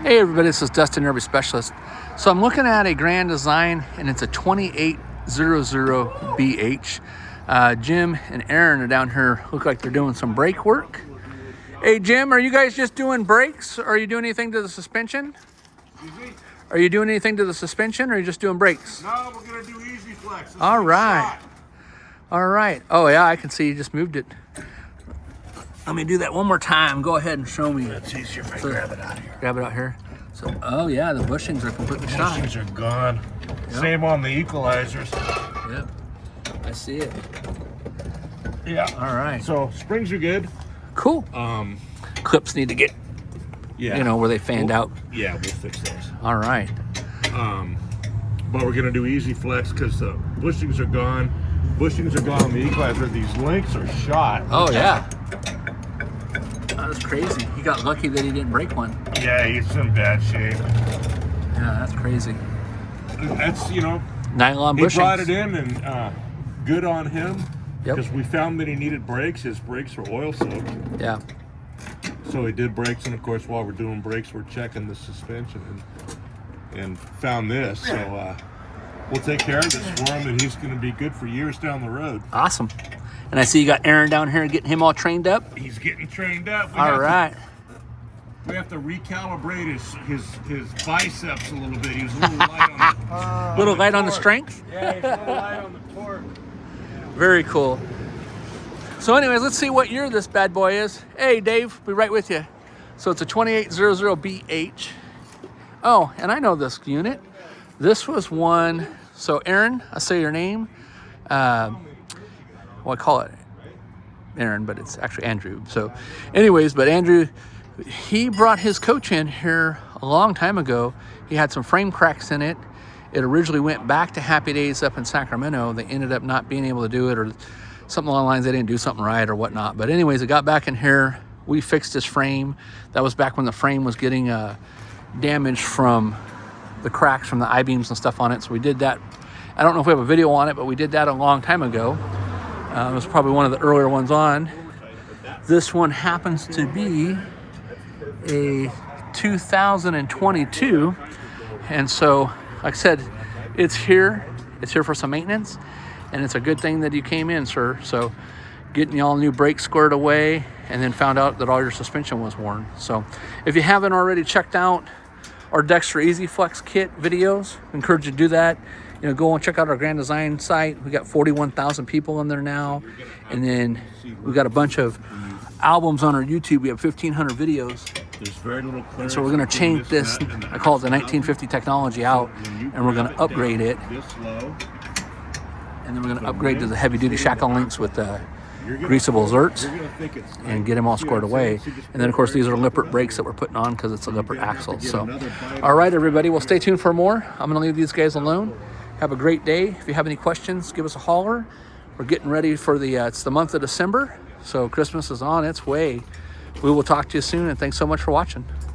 Hey everybody, this is Dustin, Derby Specialist. So I'm looking at a Grand Design and it's a 2800BH. Jim and Aaron are down here, look like they're doing some brake work. Hey Jim, are you guys just doing brakes or are you doing anything to the suspension? Are you doing anything to the suspension or are you just doing brakes? No, we're gonna do easy flex. All right. All right. Oh yeah, I can see you just moved it. Let me do that one more time. Go ahead and show me. That's easier if I grab it out of here. Grab it out here. So, oh yeah, the bushings are completely shot. Bushings are gone. Yep. Same on the equalizers. Yep, I see it. Yeah. All right. So springs are good. Cool. Clips need to get, yeah, you know, where they fanned out. Yeah, we'll fix those. All right. But we're gonna do easy flex because the bushings are gone. Bushings are gone on the equalizer. These links are shot. Oh yeah. That was crazy. He got lucky that he didn't break one. Yeah, he's in bad shape. Yeah, that's crazy. That's, you know, Nylon bushings. He brought it in and good on him. Yep. Because we found that he needed brakes. His brakes were oil soaked. Yeah. So he did brakes, and of course, while we're doing brakes, we're checking the suspension and found this. So we'll take care of this for him, and he's going to be good for years down the road. Awesome. And I see you got Aaron down here getting him all trained up. He's getting trained up. All right. We have to recalibrate his biceps a little bit. He was a little light on the light on the strength? Yeah, he's a little light on the torque. Very cool. So anyways, let's see what year this bad boy is. Hey, Dave, be right with you. So it's a 2800BH. Oh, and I know this unit. This was one. So Aaron, I say your name. Well, I call it Aaron, but it's actually Andrew. So anyways, but Andrew, he brought his coach in here a long time ago. He had some frame cracks in it. It originally went back to Happy Days up in Sacramento. They ended up not being able to do it or something along the lines, they didn't do something right or whatnot. But anyways, it got back in here. We fixed his frame. That was back when the frame was getting damaged from the cracks from the I-beams and stuff on it. So we did that. I don't know if we have a video on it, but we did that a long time ago. It was probably one of the earlier ones on. This one happens to be a 2022. And so, like I said, it's here. It's here for some maintenance. And it's a good thing that you came in, sir. So getting y'all new brakes squared away and then found out that all your suspension was worn. So if you haven't already checked out our Dexter Easy Flex Kit videos, I encourage you to do that. You know, go and check out our Grand Design site. We got 41,000 people in there now. And then we got a bunch of albums on our YouTube. We have 1,500 videos. There's very little clearance. And so we're going to change this, I call it the 1950 technology out, and we're going to upgrade it. And then we're going to upgrade to the heavy-duty shackle links with greasable zerts and get them all squared away. And then, of course, these are Lippert brakes that we're putting on because it's a Lippert axle. So, all right, everybody. Well, stay tuned for more. I'm going to leave these guys alone. Have a great day. If you have any questions, give us a holler. We're getting ready for it's the month of December, so Christmas is on its way. We will talk to you soon, and thanks so much for watching.